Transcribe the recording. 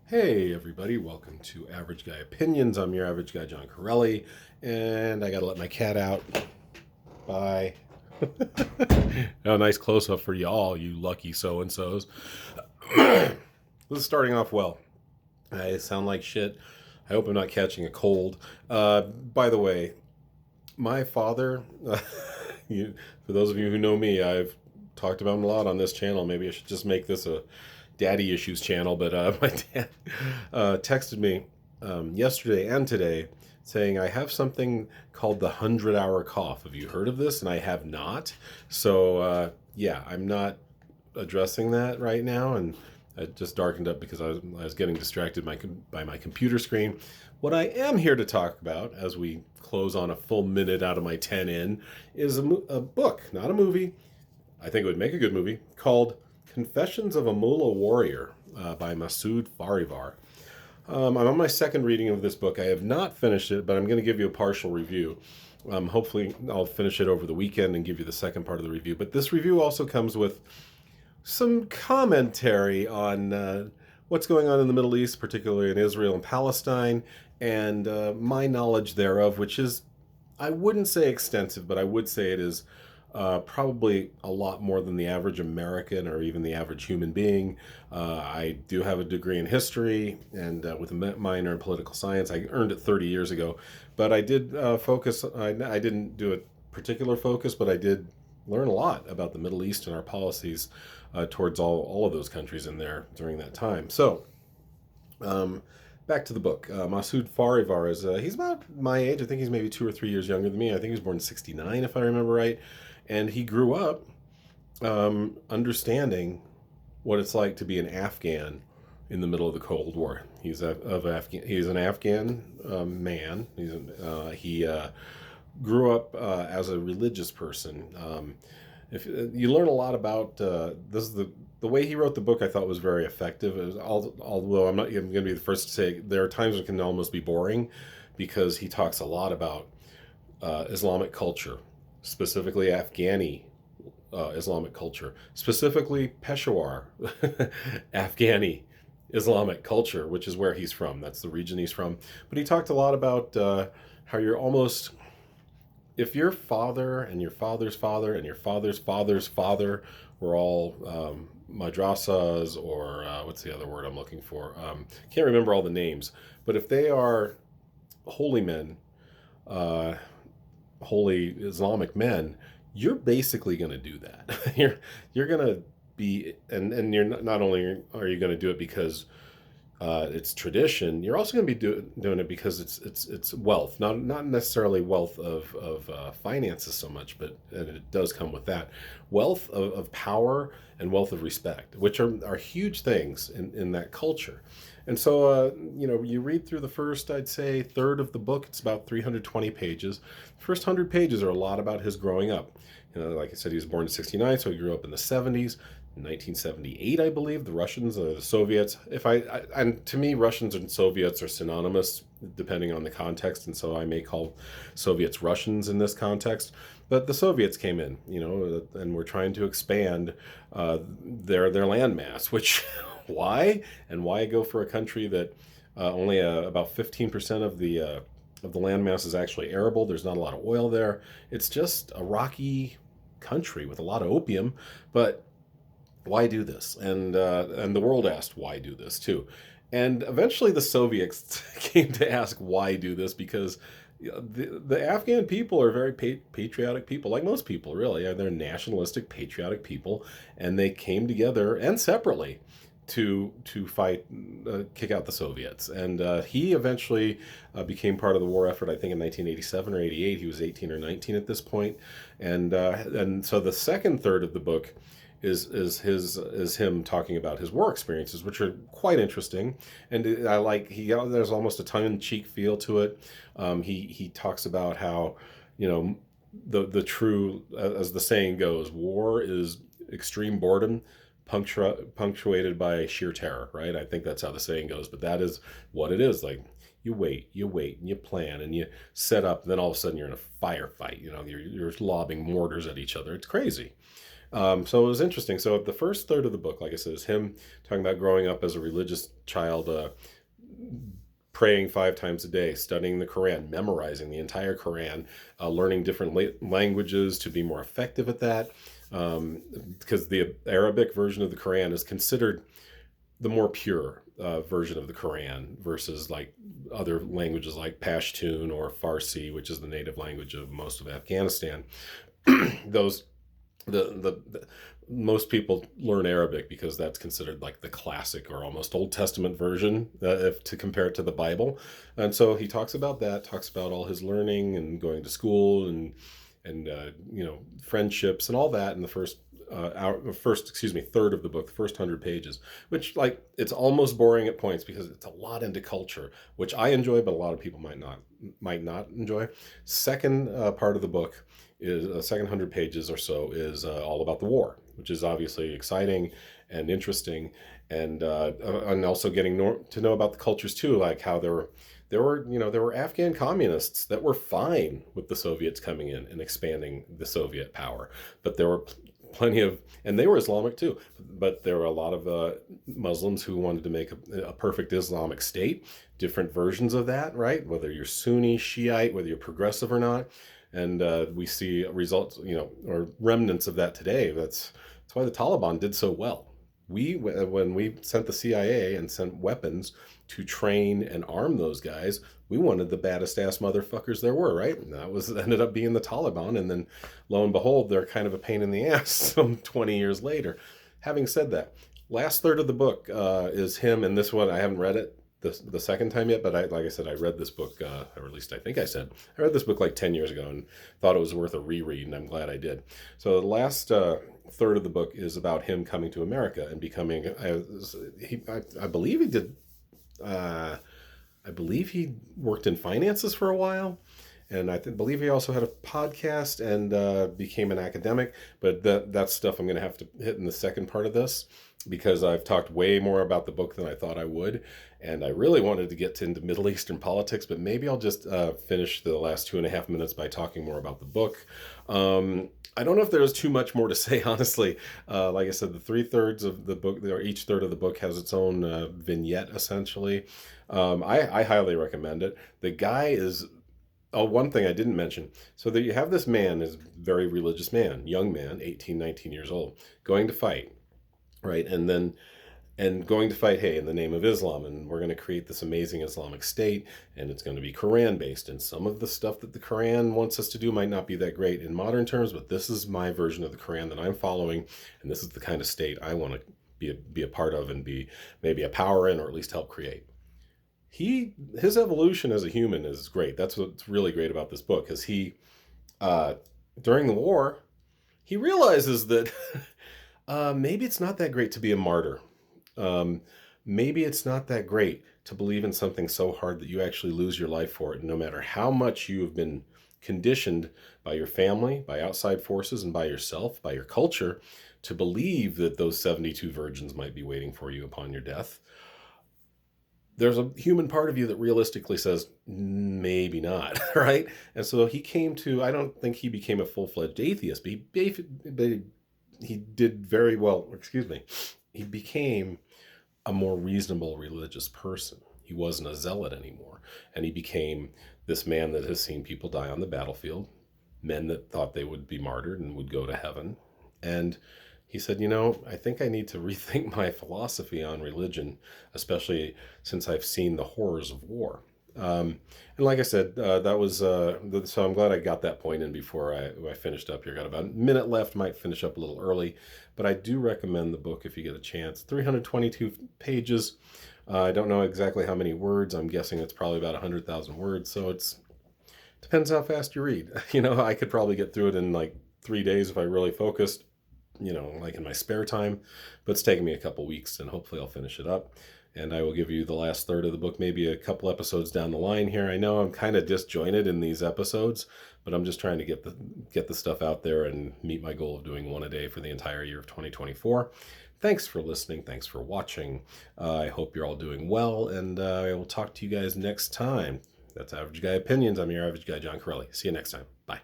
Hey everybody, welcome to Average Guy Opinions. I'm your average guy, John Corelli, and I gotta let my cat out. Bye. Oh, nice close up for y'all, you lucky so and so's. This is starting off well. I sound like shit. I hope I'm not catching a cold. By the way, my father, for those of you who know me, I've talked about him a lot on this channel. Maybe I should just make this a daddy issues channel, but my dad texted me yesterday and today saying, I have something called the 100-hour cough. Have you heard of this? And I have not. So yeah, I'm not addressing that right now. And it just darkened up because I was getting distracted by my computer screen. What I am here to talk about, as we close on a full minute out of my 10 in, is a book, not a movie. I think it would make a good movie, called Confessions of a Mullah Warrior by Masood Farivar. I'm on my second reading of this book. I have not finished it, but I'm going to give you a partial review. Hopefully, I'll finish it over the weekend and give you the second part of the review. But this review also comes with some commentary on what's going on in the Middle East, particularly in Israel and Palestine, and my knowledge thereof, which is, I wouldn't say extensive, but I would say it is probably a lot more than the average American or even the average human being. I do have a degree in history and with a minor in political science. I earned it 30 years ago, but I did focus. I didn't do a particular focus, but I did learn a lot about the Middle East and our policies towards all of those countries in there during that time. So back to the book. Masood Farivar is he's about my age. I think he's maybe 2 or 3 years younger than me. I think he was born in '69, if I remember right. And he grew up understanding what it's like to be an Afghan in the middle of the Cold War. He's an Afghan man. He grew up as a religious person. If you learn a lot about this, is the way he wrote the book, I thought was very effective. It was, although I'm not going to be the first to say, there are times it can almost be boring, because he talks a lot about Islamic culture, specifically Afghani Islamic culture, specifically Peshawar Afghani Islamic culture, which is where he's from. That's the region he's from. But he talked a lot about how you're almost, if your father and your father's father and your father's father's father were all madrasas, or what's the other word I'm looking for? Can't remember all the names. But if they are holy men, holy Islamic men, you're basically going to do that. you're going to be, and you're not only are you going to do it because it's tradition, you're also going to be doing it because it's wealth, not necessarily wealth of finances so much, but and it does come with that wealth of power and wealth of respect, which are huge things in that culture. And so, you read through the first, I'd say, third of the book. It's about 320 pages. The first 100 pages are a lot about his growing up. Like I said, he was born in '69, so he grew up in the '70s. In 1978, I believe, the Russians or the Soviets. And to me, Russians and Soviets are synonymous, depending on the context, and so I may call Soviets Russians in this context. But the Soviets came in, and were trying to expand their landmass, which why? And why go for a country that only about 15% of the landmass is actually arable? There's not a lot of oil there. It's just a rocky country with a lot of opium. But why do this? And the world asked, why do this too? And eventually the Soviets came to ask, why do this? Because the Afghan people are very patriotic people, like most people, really. They're nationalistic, patriotic people, and they came together and separately to fight, kick out the Soviets. And he eventually became part of the war effort, I think in 1987 or '88. He was 18 or 19 at this point. And so the second third of the book is him talking about his war experiences, which are quite interesting. And there's almost a tongue-in-cheek feel to it. He talks about how, the true, as the saying goes, war is extreme boredom punctuated by sheer terror, right? I think that's how the saying goes, but that is what it is. Like, you wait, and you plan, and you set up, and then all of a sudden you're in a firefight. You're lobbing mortars at each other. It's crazy. So it was interesting. So the first third of the book, like I said, is him talking about growing up as a religious child, praying 5 times a day, studying the Quran, memorizing the entire Quran, learning different languages to be more effective at that. Because the Arabic version of the Quran is considered the more pure version of the Quran versus like other languages like Pashtun or Farsi, which is the native language of most of Afghanistan. Those the most people learn Arabic because that's considered like the classic or almost Old Testament version, if to compare it to the Bible. And so he talks about that, talks about all his learning and going to school and friendships and all that in the third of the book, the first 100 pages, which like it's almost boring at points because it's a lot into culture, which I enjoy, but a lot of people might not enjoy. Second part of the book is second 100 pages or so is all about the war, which is obviously exciting and interesting, and also getting to know about the cultures too, like how there were Afghan communists that were fine with the Soviets coming in and expanding the Soviet power, but there were plenty of, and they were Islamic too, but there were a lot of Muslims who wanted to make a perfect Islamic state, different versions of that, right? Whether you're Sunni, Shiite, whether you're progressive or not. And we see results, or remnants of that today. That's why the Taliban did so well. When we sent the CIA and sent weapons to train and arm those guys, we wanted the baddest ass motherfuckers there were, right? And that ended up being the Taliban, and then lo and behold, they're kind of a pain in the ass some 20 years later. Having said that, last third of the book is him, and this one I haven't read it the second time yet, but like I said, I read this book, or at least I think I read this book like 10 years ago and thought it was worth a reread, and I'm glad I did. So the last third of the book is about him coming to America and becoming, I believe he did, I believe he worked in finances for a while. And I believe he also had a podcast and became an academic. But that's stuff I'm going to have to hit in the second part of this, because I've talked way more about the book than I thought I would. And I really wanted to get into Middle Eastern politics, but maybe I'll just finish the last 2.5 minutes by talking more about the book. I don't know if there's too much more to say, honestly. Like I said, the 3/3 of the book, or each third of the book has its own vignette, essentially. I highly recommend it. The guy is... Oh, one thing I didn't mention. So that you have this man, is very religious man, young man, 18, 19 years old, going to fight, right? And going to fight, hey, in the name of Islam, and we're going to create this amazing Islamic state, and it's going to be Quran based. And some of the stuff that the Quran wants us to do might not be that great in modern terms, but this is my version of the Quran that I'm following, and this is the kind of state I want to be a part of and be maybe a power in, or at least help create. His evolution as a human is great. That's what's really great about this book, is he during the war, he realizes that maybe it's not that great to be a martyr. Maybe it's not that great to believe in something so hard that you actually lose your life for it, no matter how much you have been conditioned by your family, by outside forces, and by yourself, by your culture, to believe that those 72 virgins might be waiting for you upon your death. There's a human part of you that realistically says, maybe not, right? And so I don't think he became a full-fledged atheist, but he did very well, he became a more reasonable religious person. He wasn't a zealot anymore. And he became this man that has seen people die on the battlefield, men that thought they would be martyred and would go to heaven. And he said, I think I need to rethink my philosophy on religion, especially since I've seen the horrors of war. And like I said, that was, so I'm glad I got that point in before I finished up here. Got about a minute left, might finish up a little early, but I do recommend the book if you get a chance. 322 pages. I don't know exactly how many words. I'm guessing it's probably about 100,000 words. So depends how fast you read. I could probably get through it in like 3 days if I really focused, like in my spare time, but it's taken me a couple weeks, and hopefully I'll finish it up. And I will give you the last third of the book, maybe a couple episodes down the line here. I know I'm kind of disjointed in these episodes, but I'm just trying to get the stuff out there and meet my goal of doing one a day for the entire year of 2024. Thanks for listening. Thanks for watching. I hope you're all doing well, and I will talk to you guys next time. That's Average Guy Opinions. I'm your Average Guy, John Corelli. See you next time. Bye.